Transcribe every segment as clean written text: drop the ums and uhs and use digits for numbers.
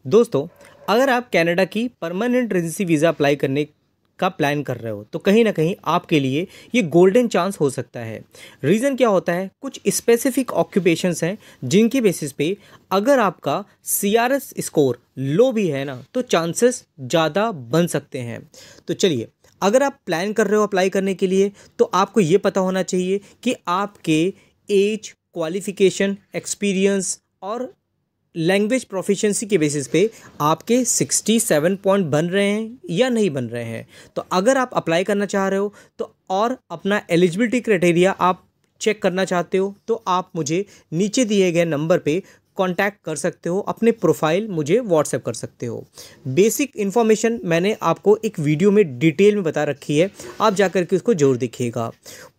दोस्तों, अगर आप कनाडा की परमानेंट रेजिडेंसी वीज़ा अप्लाई करने का प्लान कर रहे हो तो कहीं ना कहीं आपके लिए ये गोल्डन चांस हो सकता है। रीज़न क्या होता है, कुछ स्पेसिफिक ऑक्यूपेशंस हैं जिनके बेसिस पे अगर आपका सीआरएस स्कोर लो भी है ना तो चांसेस ज़्यादा बन सकते हैं। तो चलिए, अगर आप प्लान कर रहे हो अप्लाई करने के लिए तो आपको ये पता होना चाहिए कि आपके एज, क्वालिफिकेशन, एक्सपीरियंस और लैंग्वेज प्रोफिशिएंसी के बेसिस पे आपके 67 पॉइंट बन रहे हैं या नहीं बन रहे हैं। तो अगर आप अप्लाई करना चाह रहे हो तो और अपना एलिजिबिलिटी क्राइटेरिया आप चेक करना चाहते हो तो आप मुझे नीचे दिए गए नंबर पे कांटेक्ट कर सकते हो, अपने प्रोफाइल मुझे व्हाट्सएप कर सकते हो। बेसिक इन्फॉर्मेशन मैंने आपको एक वीडियो में डिटेल में बता रखी है, आप जाकर के उसको जरूर देखिएगा।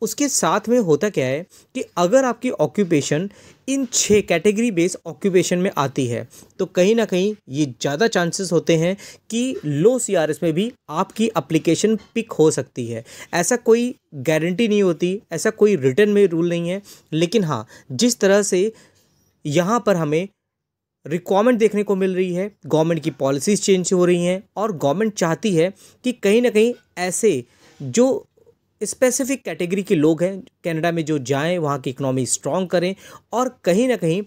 उसके साथ में होता क्या है कि अगर आपकी occupation in 6 category base occupation में आती है तो कहीं ना कहीं ये ज़्यादा चांसेस होते हैं कि लो सीआरएस में भी आपकी एप्लीकेशन पिक हो सकती है। ऐसा कोई गारंटी नहीं होती, ऐसा कोई रिटर्न में रूल नहीं है, लेकिन हाँ, जिस तरह से यहाँ पर हमें रिक्वायरमेंट देखने को मिल रही है, गवर्नमेंट की पॉलिसीज़ चेंज हो रही हैं और गवर्नमेंट चाहती है कि कहीं ना कहीं ऐसे जो स्पेसिफिक कैटेगरी के लोग हैं कनाडा में जो जाएं, वहाँ की इकोनॉमी स्ट्रॉन्ग करें। और कहीं ना कहीं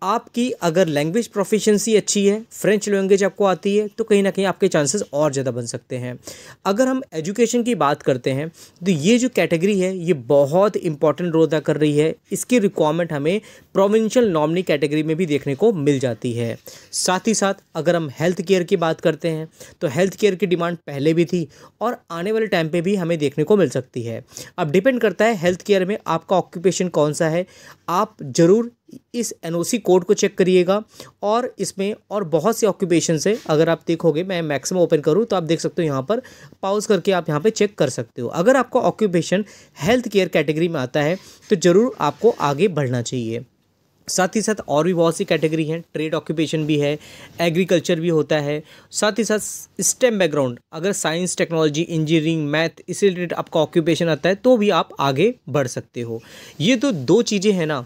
आपकी अगर लैंग्वेज प्रोफिशिएंसी अच्छी है, फ्रेंच लैंग्वेज आपको आती है, तो कहीं ना कहीं आपके चांसेस और ज़्यादा बन सकते हैं। अगर हम एजुकेशन की बात करते हैं तो ये जो कैटेगरी है ये बहुत इंपॉर्टेंट रोल अदा कर रही है। इसकी रिक्वायरमेंट हमें प्रोविंशियल नॉमिनी कैटेगरी में भी देखने को मिल जाती है। साथ ही साथ अगर हम हेल्थ केयर की बात करते हैं तो हेल्थ केयर की डिमांड पहले भी थी और आने वाले टाइम पे भी हमें देखने को मिल सकती है। अब डिपेंड करता है हेल्थ केयर में आपका ऑक्यूपेशन कौन सा है। आप ज़रूर इस एनओसी कोड को चेक करिएगा और इसमें और बहुत से ऑक्यूपेशन है। अगर आप देखोगे, मैं मैक्सिमम ओपन करूं तो आप देख सकते हो, यहाँ पर पॉज करके आप यहाँ पे चेक कर सकते हो। अगर आपका ऑक्यूपेशन हेल्थ केयर कैटेगरी में आता है तो ज़रूर आपको आगे बढ़ना चाहिए। साथ ही साथ और भी बहुत सी कैटेगरी हैं, ट्रेड ऑक्यूपेशन भी है, एग्रीकल्चर भी होता है। साथ ही साथ स्टेम बैकग्राउंड, अगर साइंस, टेक्नोलॉजी, इंजीनियरिंग, मैथ, इससे रिलेटेड आपका ऑक्यूपेशन आता है तो भी आप आगे बढ़ सकते हो। ये तो दो चीज़ें हैं ना,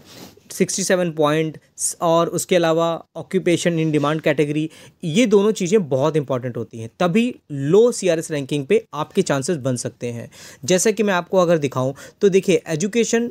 67 पॉइंट और उसके अलावा ऑक्यूपेशन इन डिमांड कैटेगरी, ये दोनों चीज़ें बहुत इंपॉर्टेंट होती हैं, तभी लो सीआरएस रैंकिंग पे आपके चांसेस बन सकते हैं। जैसा कि मैं आपको अगर दिखाऊं तो देखिए, एजुकेशन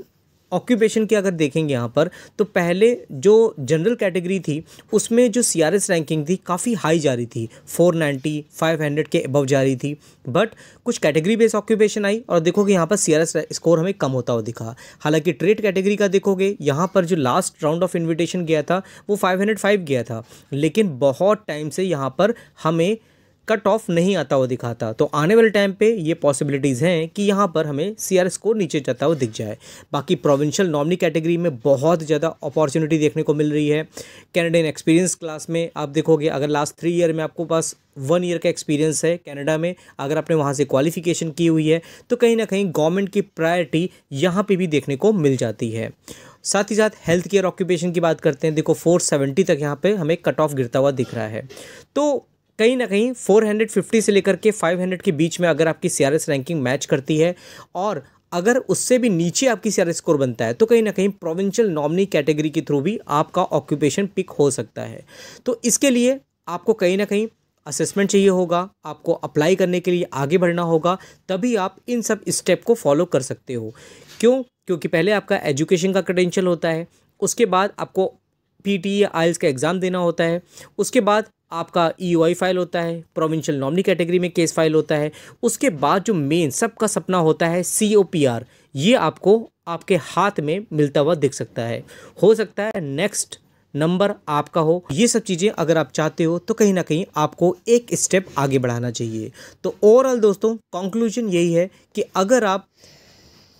ऑक्यूपेशन की अगर देखेंगे यहाँ पर तो पहले जो जनरल कैटेगरी थी उसमें जो सीआरएस रैंकिंग थी काफ़ी हाई जा रही थी, 490 500 के अबव जा रही थी। बट कुछ कैटेगरी बेस ऑक्यूपेशन आई और देखोगे यहाँ पर सीआरएस स्कोर हमें कम होता हुआ दिखा। हालांकि ट्रेड कैटेगरी का देखोगे, यहाँ पर जो लास्ट राउंड ऑफ इन्विटेशन गया था वो 505 गया था, लेकिन बहुत टाइम से यहाँ पर हमें कट ऑफ नहीं आता हुआ दिखाता। तो आने वाले टाइम पे ये पॉसिबिलिटीज़ हैं कि यहाँ पर हमें सीआरएस स्कोर नीचे जाता हुआ दिख जाए। बाकी प्रोविंशियल नॉमिनी कैटेगरी में बहुत ज़्यादा अपॉर्चुनिटी देखने को मिल रही है। कैनेडियन एक्सपीरियंस क्लास में आप देखोगे, अगर लास्ट 3 ईयर में आपको पास 1 ईयर का एक्सपीरियंस है कनाडा में, अगर आपने वहाँ से क्वालिफिकेशन की हुई है तो कहीं ना कहीं गवर्नमेंट की प्रायोरिटी यहाँ पर भी देखने को मिल जाती है। साथ ही साथ हेल्थ केयर ऑक्यूपेशन की बात करते हैं, देखो 470 तक यहाँ पे हमें कट ऑफ गिरता हुआ दिख रहा है। तो कहीं ना कहीं 450 से लेकर के 500 के बीच में अगर आपकी सीआरएस रैंकिंग मैच करती है और अगर उससे भी नीचे आपकी सीआरएस स्कोर बनता है तो कहीं ना कहीं प्रोविंशियल नॉमिनी कैटेगरी के थ्रू भी आपका ऑक्यूपेशन पिक हो सकता है। तो इसके लिए आपको कहीं ना कहीं असेसमेंट चाहिए होगा, आपको अप्लाई करने के लिए आगे बढ़ना होगा, तभी आप इन सब स्टेप को फॉलो कर सकते हो। क्यों? क्योंकि पहले आपका एजुकेशन का क्रेडेंशियल होता है, उसके बाद आपको पीटी या आइल्स का एग्ज़ाम देना होता है, उसके बाद आपका ईओआई फाइल होता है, प्रोविंशियल नॉमिनी कैटेगरी में केस फाइल होता है, उसके बाद जो मेन सबका सपना होता है सीओपीआर, ये आपको आपके हाथ में मिलता हुआ दिख सकता है। हो सकता है नेक्स्ट नंबर आपका हो। ये सब चीज़ें अगर आप चाहते हो तो कहीं ना कहीं आपको एक स्टेप आगे बढ़ाना चाहिए। तो ओवरऑल दोस्तों, कंक्लूजन यही है कि अगर आप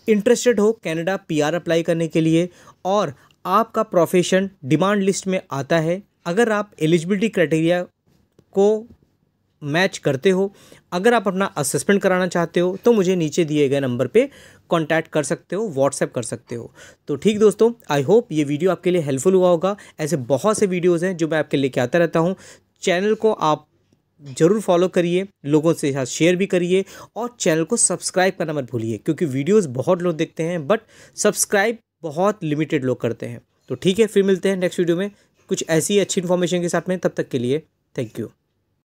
इंटरेस्टेड हो कनाडा पीआर अप्लाई करने के लिए और आपका प्रोफेशन डिमांड लिस्ट में आता है, अगर आप एलिजिबिलिटी क्राइटेरिया को मैच करते हो, अगर आप अपना असेसमेंट कराना चाहते हो तो मुझे नीचे दिए गए नंबर पे कांटेक्ट कर सकते हो, व्हाट्सएप कर सकते हो। तो ठीक दोस्तों, आई होप ये वीडियो आपके लिए हेल्पफुल हुआ होगा। ऐसे बहुत से वीडियोज़ हैं जो मैं आपके लेके आता रहता हूँ। चैनल को आप ज़रूर फॉलो करिए, लोगों से साथ शेयर भी करिए और चैनल को सब्सक्राइब करना मत भूलिए, क्योंकि वीडियोज़ बहुत लोग देखते हैं बट सब्सक्राइब बहुत लिमिटेड लोग करते हैं। तो ठीक है, फिर मिलते हैं नेक्स्ट वीडियो में कुछ ऐसी अच्छी इन्फॉर्मेशन के साथ में। तब तक के लिए थैंक यू।